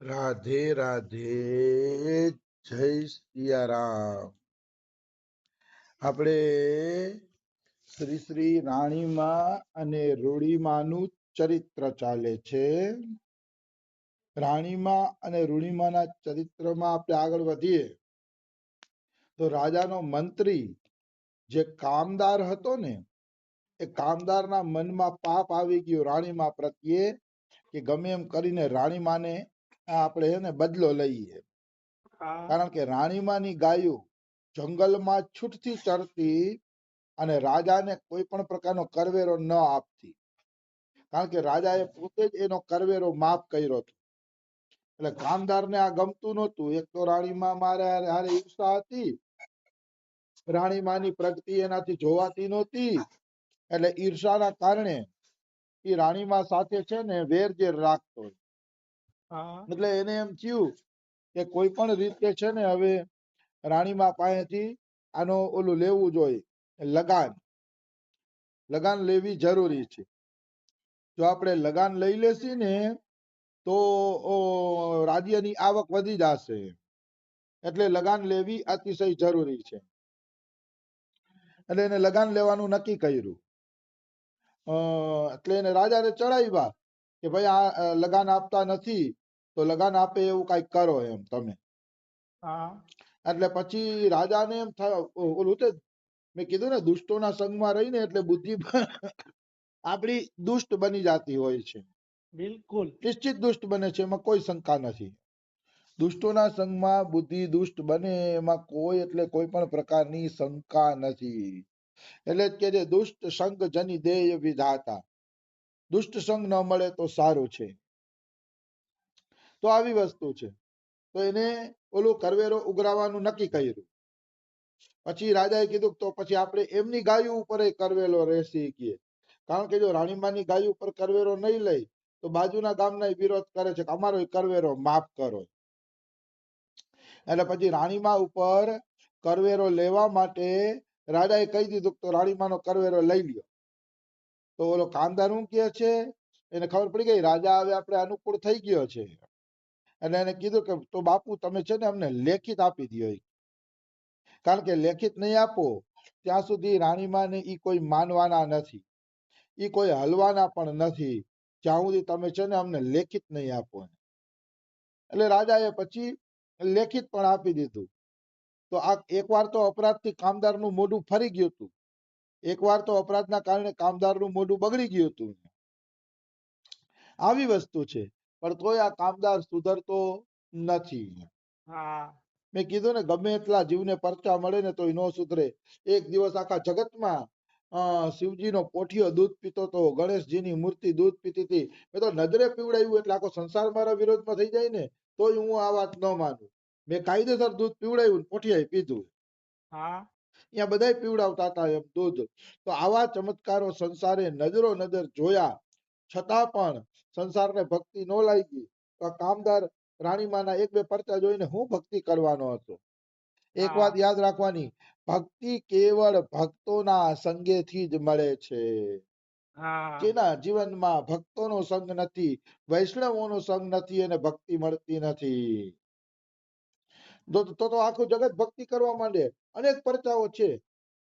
રાધે રાધે, જય સિયારામ. આપણે શ્રી શ્રી રાણીમાં અને રૂડીમાનું ચરિત્ર ચાલે છે. રાણીમાં અને રૂડીમાના ચરિત્રમાં આપણે આગળ વધીએ તો રાજાનો મંત્રી જે કામદાર હતો ને, એ કામદારના મનમાં પાપ આવી ગયો રાણીમા પ્રત્યે કે ગમે એમ કરીને રાણીમાને આપણે એને બદલો લઈએ. કારણ કે રાણીમાની ગાયો જંગલમાં છૂટથી ચરતી અને રાજાને કોઈ પણ પ્રકારનો કરવેરો ન આપતી. કારણ કે રાજાએ પોતે જ એનો કરવેરો માફ કર્યો હતો. એટલે કામદારને આ ગમતું નહોતું. એક તો રાણીમાં મારે હારે ઈર્ષા હતી, રાણીમાની પ્રગતિ એનાથી જોવાતી નહોતી. એટલે ઈર્ષાના કારણે એ રાણીમા સાથે છે ને વેરઝેર રાખતો. એટલે એને એમ થયું કે કોઈ પણ રીતે છે ને હવે રાણીમા પાસેથી આનો ઓલું લેવું જોઈએ, લગાન લેવી જરૂરી છે. જો આપણે લગાન લઈ લેશી ને તો રાજ્યની આવક વધી જશે. એટલે લગાન લેવી અતિશય જરૂરી છે. એટલે એને લગાન લેવાનું નક્કી કર્યું. એટલે એને રાજાને ચડાવ્યા કે ભાઈ આ લગાન આપતા નથી તો લગાન આપે એવું કઈક કરો એમ તમે. એટલે પછી રાજાને એમ થાય, ઓલું તે મેં કીધું ને દુષ્ટોના સંગમાં રહીને એટલે બુદ્ધિ આપણી દુષ્ટ બની જતી હોય છે. બિલકુલ નિશ્ચિત દુષ્ટ બને છે, એમાં કોઈ શંકા નથી. દુષ્ટોના સંગમાં બુદ્ધિ દુષ્ટ બને એમાં કોઈ એટલે કોઈ પણ પ્રકારની શંકા નથી. એટલે જ કે જે દુષ્ટ સંગ જની દેય વિધાતા, દુષ્ટ સંગ ન મળે તો સારું છે. તો આવી વસ્તુ છે. તો એને ઓલું કરવેરો ઉઘરાવાનું નક્કી કર્યું. પછી રાજાએ કીધું તો પછી આપણે એમની ગાયો ઉપર કરવેરો રહેશી કે, કારણ કે જો રાણીમાની ગાયો ઉપર કરવેરો નહીં લઈ તો બાજુના ગામના વિરોધ કરે છે કે અમારો કરવેરો માફ કરો. એટલે પછી રાણીમા ઉપર કરવેરો લેવા માટે રાજાએ કહી દીધું તો રાણીમાનો કરવેરો લઈ લ્યો. તો ઓલો કામદાર શું કહે છે, એને ખબર પડી ગઈ રાજા હવે આપણે અનુકૂળ થઈ ગયો છે. એટલે એને કીધું કે તો બાપુ તમે છે ને અમને લેખિત આપી દો. કારણ કે લેખિત નહીં આપો ત્યાં સુધી રાણીમાને ઈ કોઈ માનવાના નથી, ઈ કોઈ હલવાના પણ નથી, જ્યાં સુધી તમે છે ને અમને લેખિત નહીં આપો. એટલે રાજાએ પછી લેખિત પણ આપી દીધું. તો આ એકવાર તો અપરાધથી કામદારનું મોઢું ફરી ગયું હતું. એકવાર તો અપરાધના કારણે કામદારનું મોઢું બગડી ગયું હતું. આવી વસ્તુ છે. પણ તોય આ કામદાર સુધરતો નથી. મેં કીધું ને ગમે એટલા જીવને પરચા મળે ને તો ન સુધરે. એક દિવસ આખા જગતમાં શિવજીનો પોઠિયો દૂધ પીતો તો, ગણેશજીની મૂર્તિ દૂધ પીતી હતી. મેં તો નજરે પીવડાવ્યું એટલે આખો સંસાર મારા વિરોધમાં થઈ જાય ને તોય હું આ વાત ન માનું. મેં કાયદેસર દૂધ પીવડાવ્યું, પોઠિયાએ પીધું. અહીંયા બધા પીવડાવતા હતા એમ દૂધ. તો આવા ચમત્કારો સંસારે નજરો નજર જોયા છતાં પણ સંસારને ભક્તિ ન લાગી. તો આ કામદાર રાણીમાના એક બે પરચા જોઈને હું ભક્તિ કરવાનો હતો. એક વાત યાદ રાખવાની, ભક્તિ કેવળ ભક્તોના સંગેથી જ મળે છે. જેના જીવનમાં ભક્તોનો સંગ નથી, વૈષ્ણવોનો સંગ નથી, એને ભક્તિ મળતી નથી. તો આખું જગત ભક્તિ કરવા માંડે. અનેક પરચાઓ છે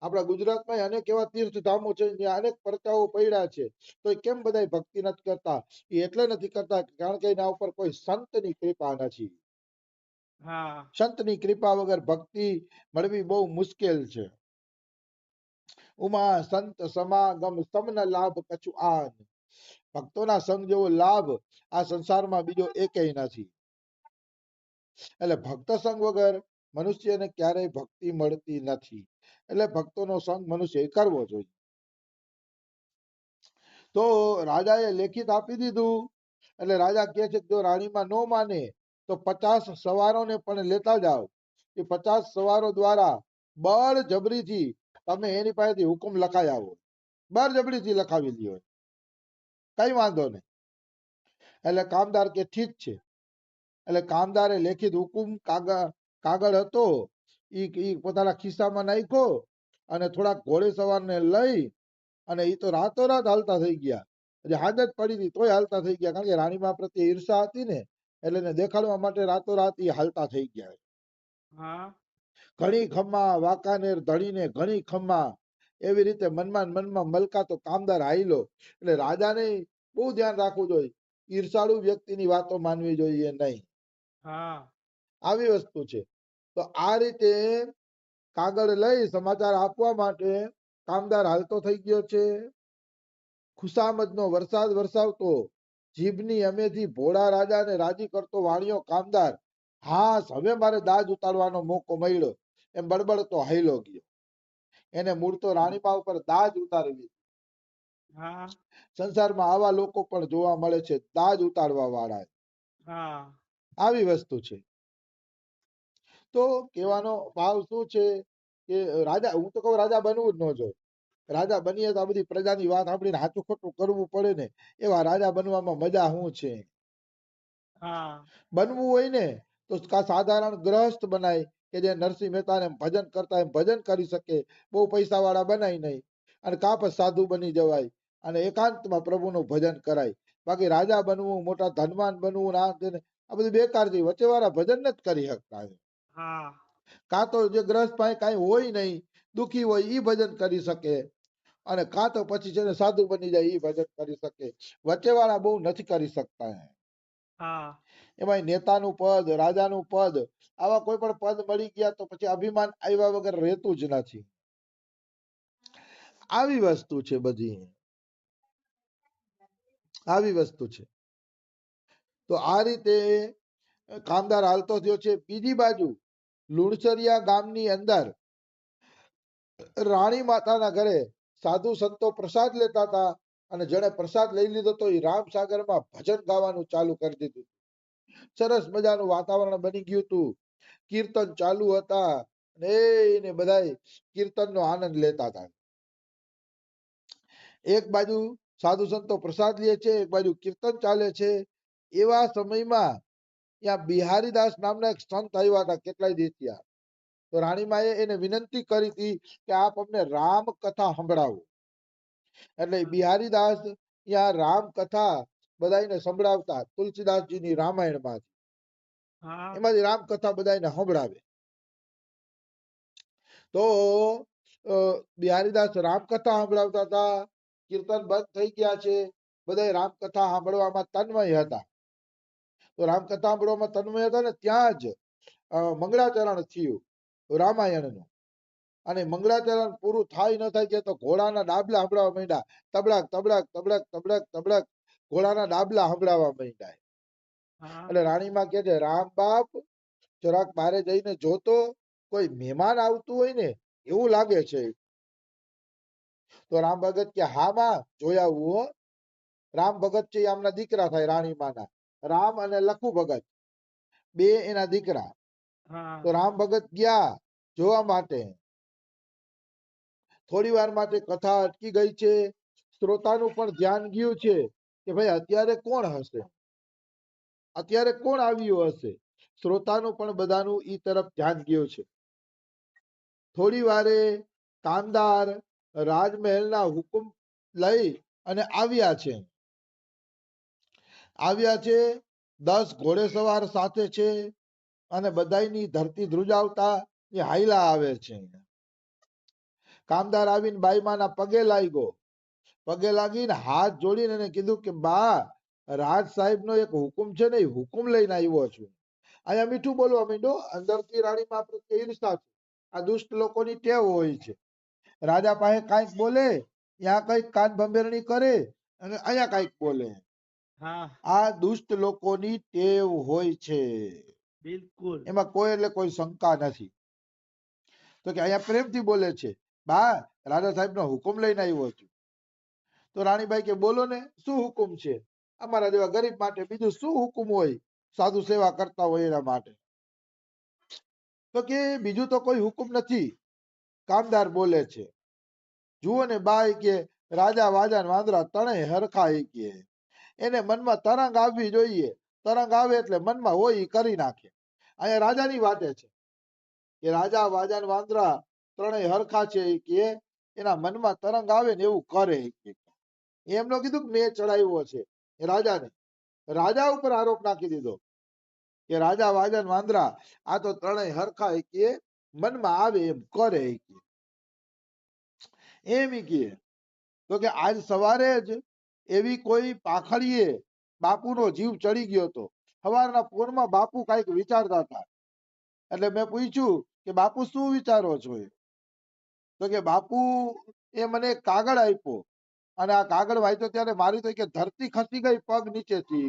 આપણા ગુજરાતમાં, અનેક એવા તીર્થધામો છે જ્યાં અનેક પરચાઓ પડ્યા છે. તો કેમ બધા ભક્તિ નથી કરતા? એ એટલે નથી કરતા કારણ કે એના ઉપર કોઈ સંતની કૃપા નથી. સંતની કૃપા વગર ભક્તિ મળવી બહુ મુશ્કેલ છે. ઉમા સંત સમાગમ સમ્ન લાભ કછુ આન, ભક્તોના સંગ જેવો લાભ આ સંસારમાં બીજો એકેય નથી. એટલે ભક્ત સંગ વગર મનુષ્યને ક્યારેય ભક્તિ મળતી નથી. એટલે ભક્તોનો સંગ મનુષ્યએ કરવો જોઈએ. તો રાજાએ લેખિત આપી દીધું. એટલે રાજા કહે છે કે જો રાણીમાં ન માને તો 50 સવારોને પણ લેતા જાઓ. એ 50 સવારો દ્વારા બળજબરીથી તમે એની પાસેથી હુકમ લખાઈ આવો. બળજબરીથી લખાવી લ્યો, કઈ વાંધો નહીં. એટલે કામદાર કે ઠીક છે. એટલે કામદારે લેખિત હુકુમ કાગળ હતો ઈ પોતાના ખિસ્સામાં નાખ્યો અને થોડાક ઘોડે સવારને લઈ અને ઈ તો રાતોરાત હાલતા થઈ ગયા. હાથ જ પડી હતી તોય હાલતા થઈ ગયા. કારણ કે રાણીમા પ્રત્યે ઈર્ષા હતી ને એટલે એને દેખાડવા માટે રાતોરાત એ હાલતા થઈ ગયા. ઘણી ખમ્મા વાંકાનેર ધણીને ઘણી ખમ્મા, એવી રીતે મનમાં મનમાં મલકાતો કામદાર હાઈલો. એટલે રાજાને બહુ ધ્યાન રાખવું જોઈએ, ઈર્ષાળુ વ્યક્તિની વાતો માનવી જોઈએ નહીં. આવી વસ્તુ છે. તો આ રીતે કાગળ લઈ સમાચાર આપવા માટે કામદાર હાલતો થઈ ગયો છે. ખુશામદનો વરસાદ વરસાવતો, જીભની અમેથી ભોળા રાજાને રાજી કરતો વાણિયો કામદાર, હા હવે મારે દાજ ઉતારવાનો મોકો મળ્યો એમ બળબડતો હાઈલો ગયો. એને મૂળ તો રાણીબા ઉપર દાજ ઉતારવી. સંસારમાં આવા લોકો પણ જોવા મળે છે, દાજ ઉતારવા વાળા. આવી વસ્તુ છે. તો કહેવાનો ભાવ શું છે કે રાજા, હું તો કહું રાજા બનવું જ ન જોઈએ. રાજા બનીએ તો આ બધી પ્રજાની વાત સાંભળીને સાચું ખોટું કરવું પડે ને, એવા રાજા બનવામાં મજા શું છે? બનવું હોય ને તો સાધારણ ગ્રહસ્થ બનાય કે જે નરસિંહ મહેતાને ભજન કરતા એમ ભજન કરી શકે, બહુ પૈસા વાળા બનાય નહીં, અને કાપ સાધુ બની જવાય અને એકાંતમાં પ્રભુનું ભજન કરાય. બાકી રાજા બનવું, મોટા ધનવાન બનવું, આ બધું બેકાર છે. વચ્ચે વાળા ભજન નથી કરી શકતા. કાં તો જે ગ્રસ્ત પાસે કઈ હોય નહીં, દુખી હોય, ઈ ભજન કરી શકે, અને કાં તો પછી છે ને સાધુ બની જાય, ઈ ભજન કરી શકે. વચ્ચે વાળા બહુ નથી કરી શકતા. એમાં નેતાનું પદ, રાજાનું પદ, આવા કોઈ પણ પદ મળી ગયા તો પછી અભિમાન આવ્યા વગર રહેતું જ નથી. આવી વસ્તુ છે બધી, આવી વસ્તુ છે. તો આ રીતે કામદાર હાલતો થયો છે. બીજી બાજુ લુણસરિયા ગામની અંદર રાણી માતાના ઘરે સાધુ સંતો પ્રસાદ લેતા હતા, અને જેને પ્રસાદ લઈ લીધો તો એ રામસાગરમાં ભજન ગાવાનું ચાલુ કરી દીધું. સરસ મજાનું વાતાવરણ બની ગયું હતું. કીર્તન ચાલુ હતા ને બધા કીર્તનનો આનંદ લેતા હતા. એક બાજુ સાધુ સંતો પ્રસાદ લે છે, એક બાજુ કીર્તન ચાલે છે. એવા સમયમાં ત્યાં બિહારીદાસ નામના એક સંત આવ્યા હતા કેટલાય દિવસ થયા. તો રાણીમાએ એને વિનંતી કરી હતી કે આપ અમને રામ કથા સંભળાવો. એટલે બિહારીદાસ ત્યાં રામ કથા બધાને સંભળાવતા, તુલસીદાસજીની રામાયણમાં એમાંથી રામ કથા બધાને સંભળાવે. તો બિહારીદાસ રામકથા સંભળાવતા હતા. કીર્તન બંધ થઈ ગયા છે, બધા રામકથા સાંભળવામાં તન્મય હતા. તો રામકથા સાંભળવામાં તન્મય હતા ને ત્યાં જ મંગળાચરણ થયું રામાયણનું. અને મંગળાચરણ પૂરું થાય ન થાય કે તો ઘોડાના ડાબલા સંભળાવવા માંડ્યા. તબડક તબડક તબડક તબડક તબડક ઘોડાના ડાબલા સંભળાવવા માંડ્યા. એટલે રાણીમાં કે છે, રામ બાપ જરાક બારે જઈને જોતો, કોઈ મહેમાન આવતું હોય ને એવું લાગે છે. તો રામ ભગત કે હા માં જોઈ આવું હો. રામ ભગત છે આમના દીકરા થાય રાણીમાના. રામ અને લખુ ભગત બે એના દીકરા. તો રામ ભગત ગયા જોવા માટે. થોડી વાર માટે કથા અટકી ગઈ છે. શ્રોતાનું પણ ધ્યાન ગયું છે કે ભાઈ અત્યારે કોણ હશે, અત્યારે કોણ આવ્યું હશે. શ્રોતાનું પણ બધાનું ઈ તરફ ધ્યાન ગયું છે. થોડી વારે કામદાર રાજમહેલના હુકુમ લઈ અને આવ્યા છે. 10 ઘોડેસવાર સાથે છે, અને બધાયની ધરતી ધ્રુજાવતા એ હાઈલા આવે છે. કામદાર આવીને બાઈમાના પગે લાગ્યો. પગે લાગીને હાથ જોડીને એને કીધું કે બા, રાજ સાહેબ નો એક હુકુમ છે ને, એ હુકુમ લઈને આવ્યો છું. અહીંયા મીઠું બોલવા માંડ્યો. અંદરથી રાણીમાં પ્રત્યે ઈર્ષા છે. આ દુષ્ટ લોકોની ટેવ હોય છે. રાજા પાસે કાંઈક બોલે, ત્યાં કઈક કાન ભંભેરણી કરે, અને અહીંયા કઈક બોલે. આ દુષ્ટ લોકોની ટેવ હોય છે. બિલકુલ, એમાં કોઈ એટલે કોઈ શંકા નથી. તો કે અહીંયા પ્રેમથી બોલે છે, બા રાજા સાહેબ નો હુકુમ લઈને આવ્યો છું. તો રાણીબાઈ કે બોલો ને, શું હુકુમ છે? અમારા જેવા ગરીબ માટે બીજું શું હુકુમ હોય, સાધુ સેવા કરતા હોય એના માટે. તો કે બીજું તો કોઈ હુકુમ નથી. કામદાર બોલે છે, જુઓ ને બાઈ કે રાજા વાજા વાંદરા ત્રણેય હરખા કે એને મનમાં તરંગ આવવી જોઈએ. તરંગ આવે એટલે મનમાં હોય એ કરી નાખે. અહીંયા રાજાની વાતે છે કે રાજા વાજા વાંદરા ત્રણેય હરખા છે કે એના મનમાં તરંગ આવે ને એવું કરે. એમનો કીધું કે મેં ચડાવ્યો છે રાજાને. રાજા ઉપર આરોપ નાખી દીધો કે રાજા વાજન વાંદરા આ તો ત્રણેય હરખા કે મનમાં આવે એમ કરે એમ કે તો કે આજ સવારે જ એવી કોઈ પાખડીએ બાપુનો જીવ ચડી ગયો હતો. સવારના પોરમાં બાપુ કઈક વિચારતા હતા. એટલે મેં પૂછ્યું કે બાપુ શું વિચારો છો? તો કે બાપુ એ મને કાગળ આપ્યો અને આ કાગળ વાંચ્યો ત્યારે મારી તો કે ધરતી ખસી ગઈ પગ નીચેથી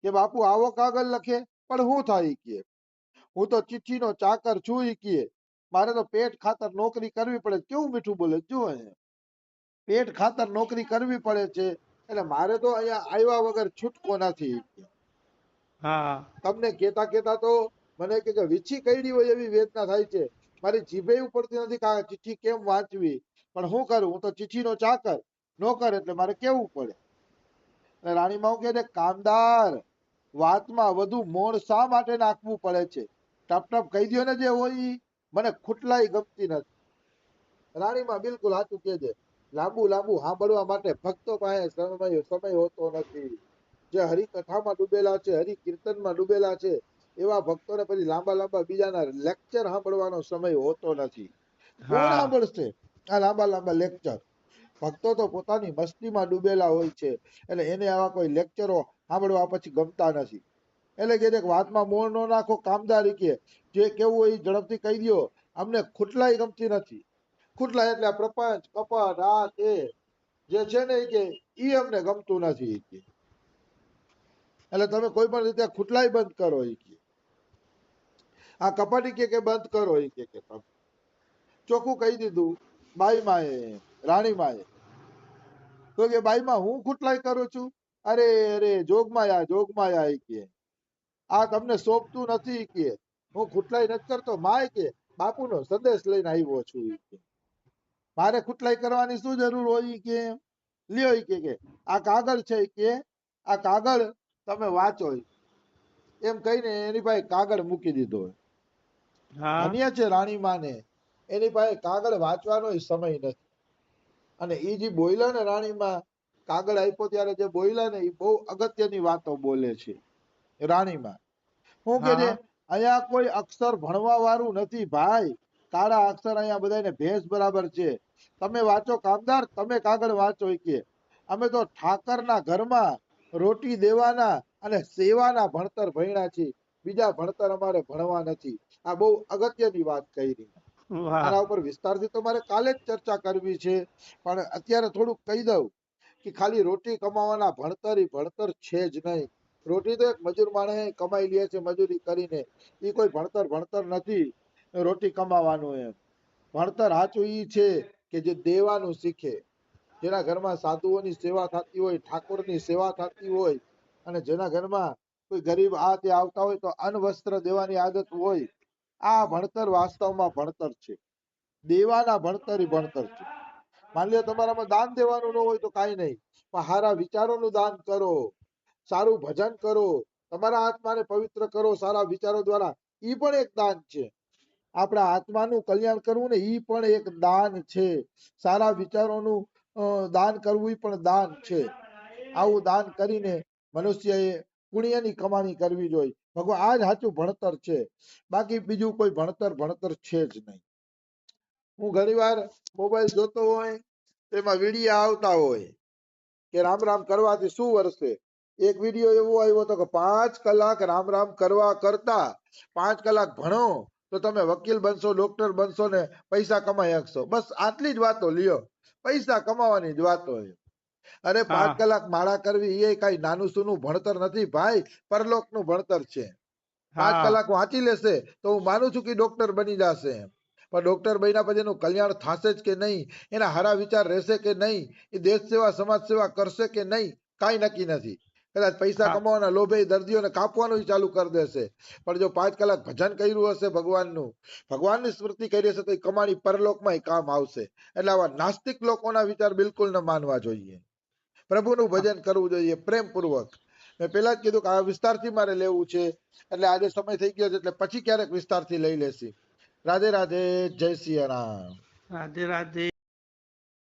કે બાપુ આવો કાગળ લખે પણ શું થાય કે હું તો ચિઠ્ઠીનો ચાકર છું કે મારે તો પેટ ખાતર નોકરી કરવી પડે. કેવું મીઠું બોલે જો પેટ ખાતર નોકરી કરવી પડે છે એટલે મારે તો અહીંયા આવ્યા વગર છૂટકો નથી. તમને કેતા કેતા તો મને કે વીછી કઈડી હોય એવી વેદના થાય છે. મારી જીભે ઉપડતી નથી કે આ ચિઠ્ઠી કેમ વાંચવી, પણ શું કરું, હું તો ચિઠ્ઠીનો ચાકર નોકર એટલે મારે કેવું પડે. અને રાણીમાં કે કામદાર વાતમાં વધુ મોણ શા માટે નાખવું પડે છે? ટપ ટપ કહી દો ને જે હોય મને ખૂટલાઈ ગમતી નથી. રાણીમાં બિલકુલ સાચું કે છે. લાંબુ લાંબુ સાંભળવા માટે ભક્તો પાસે સમય હોતો નથી. જે હરિકથામાં ડૂબેલા છે, હરિકીર્તનમાં ડૂબેલા છે એવા ભક્તોને પછી લાંબા લાંબા બીજાના લેક્ચર સાંભળવાનો સમય હોતો નથી. કોણ સાંભળશે આ લાંબા લાંબા લેક્ચર? ભક્તો તો પોતાની મસ્તીમાં ડૂબેલા હોય છે એટલે એને આવા કોઈ લેક્ચરો સાંભળવા પછી ગમતા નથી. એટલે કે વાતમાં મોણ ન નાખો કામદારી કે જે કેવું હોય ઝડપથી કહી દો. અમને ખૂટલાઈ ગમતી નથી. ખૂટલા એટલે પ્રપંચ કપટ આ તે જે છે ને કે ઈ અમને ગમતું નથી. એટલે તમે કોઈ પણ રીતે ખૂટલાઈ બંધ કરો. આ કપટી કે બંધ કરો. તમે ચોખ્ખું કહી દીધું બાઈ માએ, રાણી માએ. તો કે બાઈમાં હું ખૂટલાઈ કરું છું? અરે અરે જોગમાયા જોગમાયા કે આ તમને સોંપતું નથી કે હું ખૂટલાઈ નથી કરતો. માય કે બાપુનો સંદેશ લઈને આવ્યો છું. મારે ખૂટલાઈ કરવાની શું જરૂર હોય કે લ્યો કે આ કાગળ છે કે આ કાગળ તમે વાંચો એમ કહીને એની પાસે કાગળ મૂકી દીધો. ધન્ય છે રાણીમાં ને એની પાસે કાગળ વાંચવાનો સમય નથી. અને એ જે બોયલા ને રાણીમાં કાગળ આપ્યો ત્યારે જે બોયલા ને એ બહુ અગત્યની વાતો બોલે છે રાણીમાં. હું કે છે અહીંયા કોઈ અક્ષર ભણવા વાળું નથી ભાઈ. કાળા અક્ષર અહીંયા બધાને ભેંસ બરાબર છે. તમે વાંચો કામદાર, તમે કાગળ વાંચો કે અમે તો ઠાકરના ઘરમાં રોટી દેવાના અને સેવાના ભણતર ભણ્યા છે. બીજા ભણતર અમારે ભણવા નથી. આ બહુ અગત્યની વાત કરી. આના ઉપર વિસ્તારથી તો મારે કાલે જ ચર્ચા કરવી છે, પણ અત્યારે થોડુંક કહી દઉં કે ખાલી રોટી કમાવાના ભણતર છે જ નહીં. રોટી તો એક મજૂર માણસ કમાઈ લે છે મજૂરી કરીને. એ કોઈ ભણતર નથી રોટી કમાવાનું. એમ ભણતર સાચું ઈ છે કે જે દેવાનું શીખે, જેના ઘરમાં સાધુઓની સેવા થતી હોય, ઠાકોરની સેવા થતી હોય, અને જેના ઘરમાં કોઈ ગરીબ આ તે આવતા હોય તો અન્ન વસ્ત્ર દેવાની આદત હોય. આ ભણતર વાસ્તવમાં ભણતર છે. દેવાના ભણતર છે. માની લો તમારામાં દાન દેવાનું ન હોય તો કાંઈ નહીં, પણ સારા વિચારોનું દાન કરો, સારું ભજન કરો, તમારા આત્માને પવિત્ર કરો સારા વિચારો દ્વારા. ઈ પણ એક દાન છે. આપણા આત્માનું કલ્યાણ કરવું ને ઈ પણ એક દાન છે. સારા વિચારોનું દાન કરવું ઈ પણ દાન છે. આવું દાન કરીને મનુષ્યએ પુણ્યની કમાણી કરવી જોઈએ. ભગવાન આ જ સાચું ભણતર છે. બાકી બીજું કોઈ ભણતર છે જ નહીં. હું ઘણી વાર મોબાઈલ જોતો હોય તેમાં વિડીયો આવતા હોય કે રામ રામ કરવાથી શું વરસે. એક વિડીયો એવો આવ્યો હતો કે 5 કલાક રામ રામ કરવા કરતા 5 કલાક ભણો તો તમે વકીલ બનશો, ડોક્ટર બનશો ને પૈસા કમાઈ શકશો. બસ આટલી જ વાતો લ્યો, પૈસા કમાવાની જ વાતો. અરે 5 કલાક માળા કરવી એ કઈ નાનું સૂનું ભણતર નથી ભાઈ, પરલોકનું ભણતર છે. 5 કલાક વાંચી લેશે તો હું માનું છું કે ડોક્ટર બની જશે. પણ ડોક્ટર બન્યા પછી એનું કલ્યાણ થશે જ કે નહીં, એના હારા વિચાર રહેશે કે નહીં, એ દેશ સેવા સમાજ સેવા કરશે કે નહીં, કાંઈ નક્કી નથી. કદાચ પૈસા કમાવાના લોભે દર્દીઓને કાપવાનું ચાલુ કરી દેશે. પણ જો 5 કલાક ભજન કર્યું હશે ભગવાનની સ્મૃતિ કરી હશે તો એ કમાણી પરલોકમાં કામ આવશે. એટલે આવા નાસ્તિક લોકોના વિચાર બિલકુલ ન માનવા જોઈએ. પ્રભુનું ભજન કરવું જોઈએ પ્રેમપૂર્વક. મેં પેલા જ કીધું કે આ વિસ્તારથી મારે લેવું છે, એટલે આજે સમય થઈ ગયો છે એટલે પછી ક્યારેક વિસ્તારથી લઈ લેશી. રાધે રાધે, જય સિયા રામ. રાધે રાધે.